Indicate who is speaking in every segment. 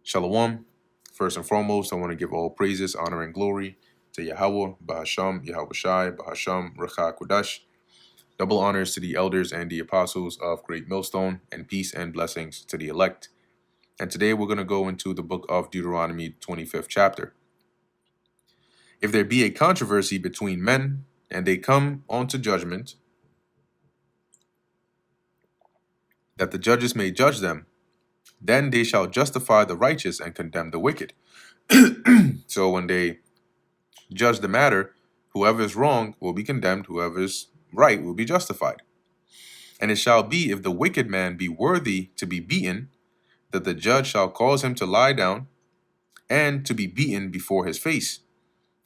Speaker 1: Shalom. First and foremost, I want to give all praises, honor, and glory to Yahweh, Bahasham, Yahweh Shai, Bahasham, Recha Kodash. Double honors to the elders and the apostles of Great Millstone, and peace and blessings to the elect. And today we're going to go into the book of Deuteronomy, 25th chapter. If there be a controversy between men, and they come unto judgment, that the judges may judge them, then they shall justify the righteous and condemn the wicked. So when they judge the matter, whoever is wrong will be condemned, whoever is right will be justified. And it shall be, if the wicked man be worthy to be beaten, that the judge shall cause him to lie down and to be beaten before his face,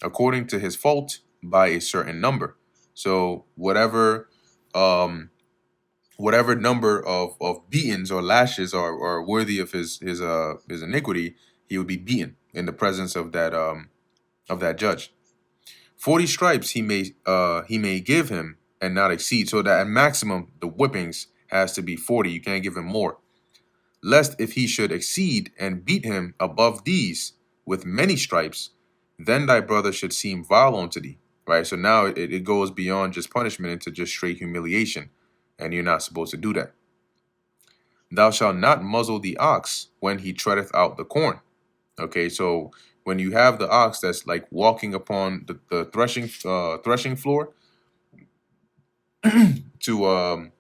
Speaker 1: according to his fault, by a certain number. So whatever number of beatings or lashes are worthy of his iniquity, he would be beaten in the presence of that judge. 40 stripes he may give him and not exceed. So that at maximum the whippings has to be 40. You can't give him more. Lest if he should exceed and beat him above these with many stripes, then thy brother should seem vile unto thee. Right? So now it goes beyond just punishment into just straight humiliation. And you're not supposed to do that. Thou shalt not muzzle the ox when he treadeth out the corn. Okay, so when you have the ox that's like walking upon the threshing floor to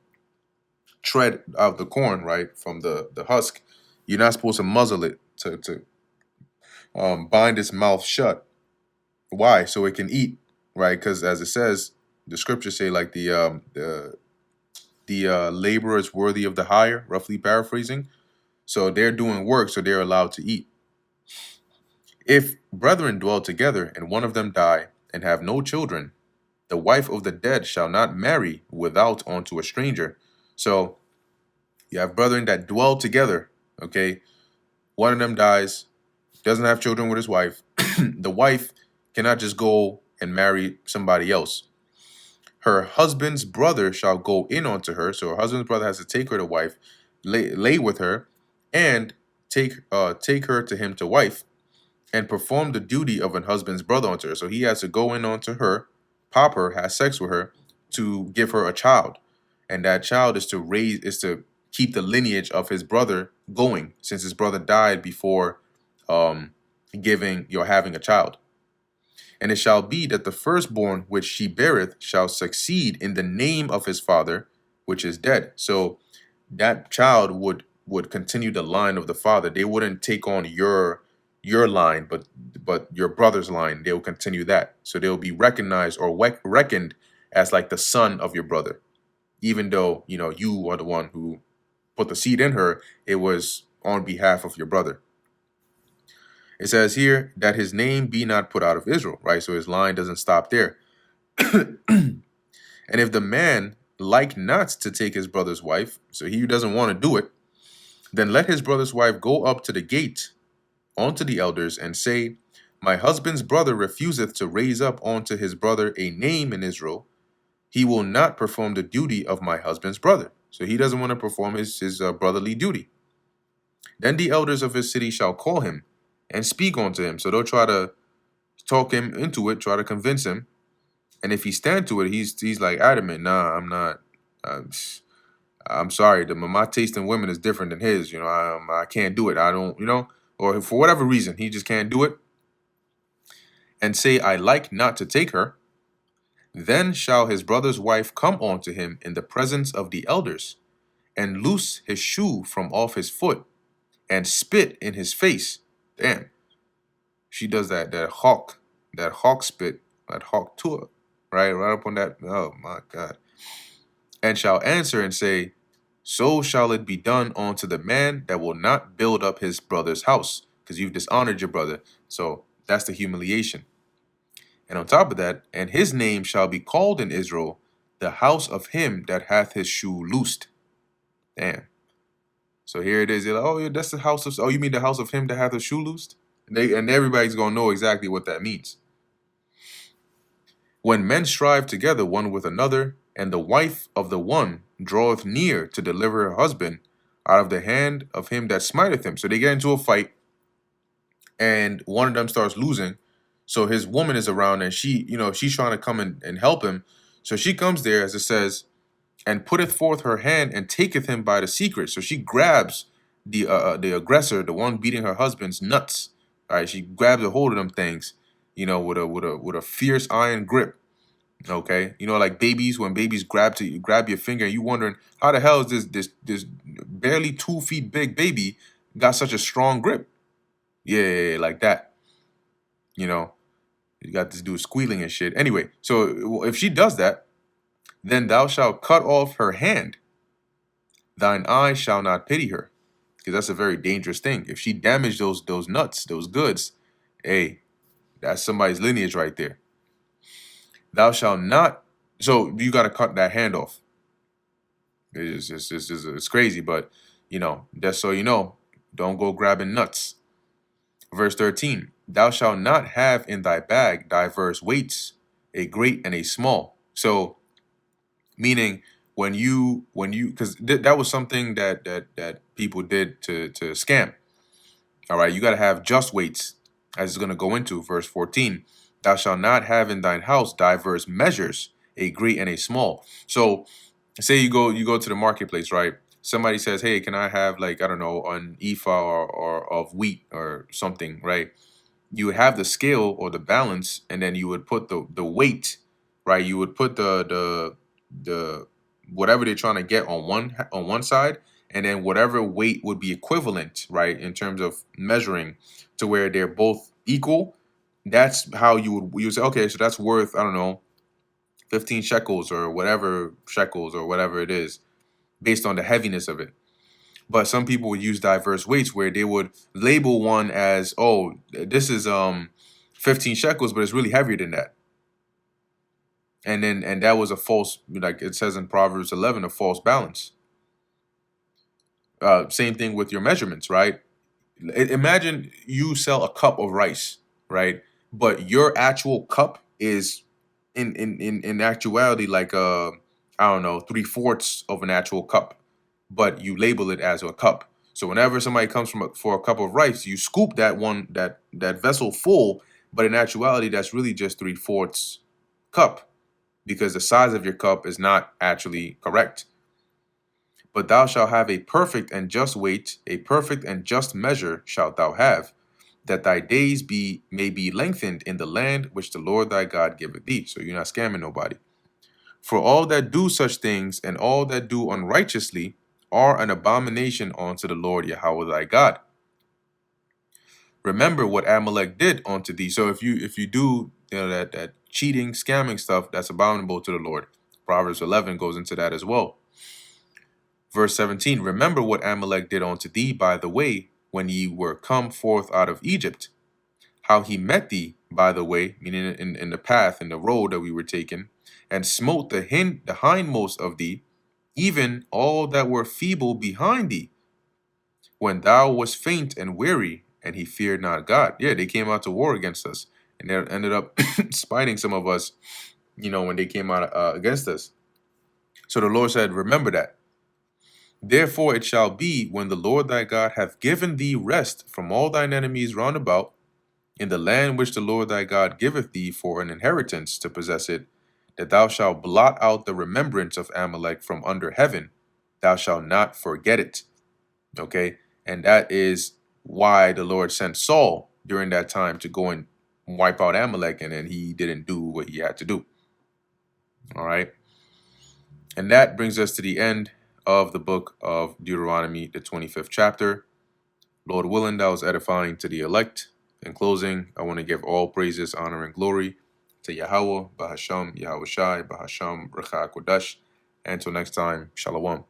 Speaker 1: tread out the corn, right, from the husk, you're not supposed to muzzle it to bind its mouth shut. Why? So it can eat, right? Because as it says, the scriptures say like the laborer is worthy of the hire, roughly paraphrasing. So they're doing work, so they're allowed to eat. If brethren dwell together, and one of them die, and have no children, the wife of the dead shall not marry without unto a stranger. So you have brethren that dwell together, okay? One of them dies, doesn't have children with his wife. The wife cannot just go and marry somebody else. Her husband's brother shall go in unto her. So her husband's brother has to take her to wife, lay with her, and take her to him to wife, and perform the duty of an husband's brother unto her. So he has to go in unto her, pop her, have sex with her, to give her a child. And that child is to keep the lineage of his brother going, since his brother died before having a child. And it shall be that the firstborn which she beareth shall succeed in the name of his father, which is dead. So that child would continue the line of the father. They wouldn't take on your line, but your brother's line. They'll continue that. So they'll be recognized or reckoned as like the son of your brother, even though you are the one who put the seed in her. It was on behalf of your brother. It says here that his name be not put out of Israel, right? So his line doesn't stop there. And if the man like not to take his brother's wife, so he doesn't want to do it, then let his brother's wife go up to the gate unto the elders and say, my husband's brother refuseth to raise up unto his brother a name in Israel. He will not perform the duty of my husband's brother. So he doesn't want to perform his brotherly duty. Then the elders of his city shall call him and speak unto him. So they'll try to talk him into it, try to convince him. And if he stand to it, he's like adamant. Nah, I'm not. I'm sorry. My taste in women is different than his. I can't do it. I don't. Or for whatever reason, he just can't do it. And say, I like not to take her. Then shall his brother's wife come unto him in the presence of the elders, and loose his shoe from off his foot, and spit in his face. Damn. She does that hawk spit, that hawk tour, right up on that. Oh my God. And shall answer and say, so shall it be done unto the man that will not build up his brother's house, because you've dishonored your brother. So that's the humiliation. And on top of that, and his name shall be called in Israel, the house of him that hath his shoe loosed. Damn. So here it is. You're like, oh, yeah, that's the house of. Oh, you mean the house of him that hath his shoe loosed? And everybody's gonna know exactly what that means. When men strive together one with another, and the wife of the one draweth near to deliver her husband out of the hand of him that smiteth him. So they get into a fight, and one of them starts losing. So his woman is around, and she's trying to come and help him. So she comes there, as it says, and putteth forth her hand and taketh him by the secret. So she grabs the aggressor, the one beating her husband's nuts. All right, she grabs a hold of them things, with a fierce iron grip. Okay, like babies, when babies grab your finger, and you wondering how the hell is this barely 2 feet big baby got such a strong grip? Yeah, like that. You know, you got this dude squealing and shit. Anyway, so if she does that, then thou shalt cut off her hand. Thine eye shall not pity her, because that's a very dangerous thing. If she damaged those nuts, those goods, hey, that's somebody's lineage right there. Thou shalt not. So you got to cut that hand off. It's crazy, but just so you know, don't go grabbing nuts. Verse 13: Thou shalt not have in thy bag diverse weights, a great and a small. So, meaning when you because that was something that people did to scam. All right, you got to have just weights, as it's going to go into verse 14. Thou shalt not have in thine house diverse measures, a great and a small. So say you go to the marketplace, right? Somebody says, hey, can I have, like, I don't know, an ephah or of wheat or something, right? You would have the scale or the balance, and then you would put the weight, right? You would put the whatever they're trying to get on one side, and then whatever weight would be equivalent, right, in terms of measuring, to where they're both equal. That's how you would say, okay, so that's worth, I don't know, 15 shekels or whatever it is, based on the heaviness of it. But some people would use diverse weights, where they would label one as, oh, this is 15 shekels, but it's really heavier than that. And that was a false, like it says in Proverbs 11, a false balance. Same thing with your measurements, right? Imagine you sell a cup of rice, right? But your actual cup is in actuality, like, I don't know, 3/4 of an actual cup, but you label it as a cup. So whenever somebody comes for a cup of rice, you scoop that vessel full, but in actuality, that's really just 3/4 cup, because the size of your cup is not actually correct. But thou shalt have a perfect and just weight, a perfect and just measure shalt thou have, that thy days may be lengthened in the land which the Lord thy God giveth thee. So you're not scamming nobody. For all that do such things, and all that do unrighteously, are an abomination unto the Lord Yahweh thy God. Remember what Amalek did unto thee. So if you do, that cheating, scamming stuff, that's abominable to the Lord. Proverbs 11 goes into that as well. Verse 17: Remember what Amalek did unto thee by the way, when ye were come forth out of Egypt, how he met thee by the way, meaning in the path, in the road that we were taking, and smote the hindmost of thee, even all that were feeble behind thee, when thou wast faint and weary, and he feared not God. Yeah, they came out to war against us, and they ended up spiting some of us, when they came out against us. So the Lord said, remember that. Therefore it shall be, when the Lord thy God hath given thee rest from all thine enemies round about, in the land which the Lord thy God giveth thee for an inheritance to possess it, that thou shalt blot out the remembrance of Amalek from under heaven. Thou shalt not forget it. Okay? And that is why the Lord sent Saul during that time to go and wipe out Amalek, and then he didn't do what he had to do. All right? And that brings us to the end of the book of Deuteronomy, the 25th chapter. Lord willing, that was edifying to the elect. In closing, I want to give all praises, honor, and glory to Yahweh, Bahasham, Yahweh Shai, Bahasham, Recha Kodesh. And until next time, Shalom.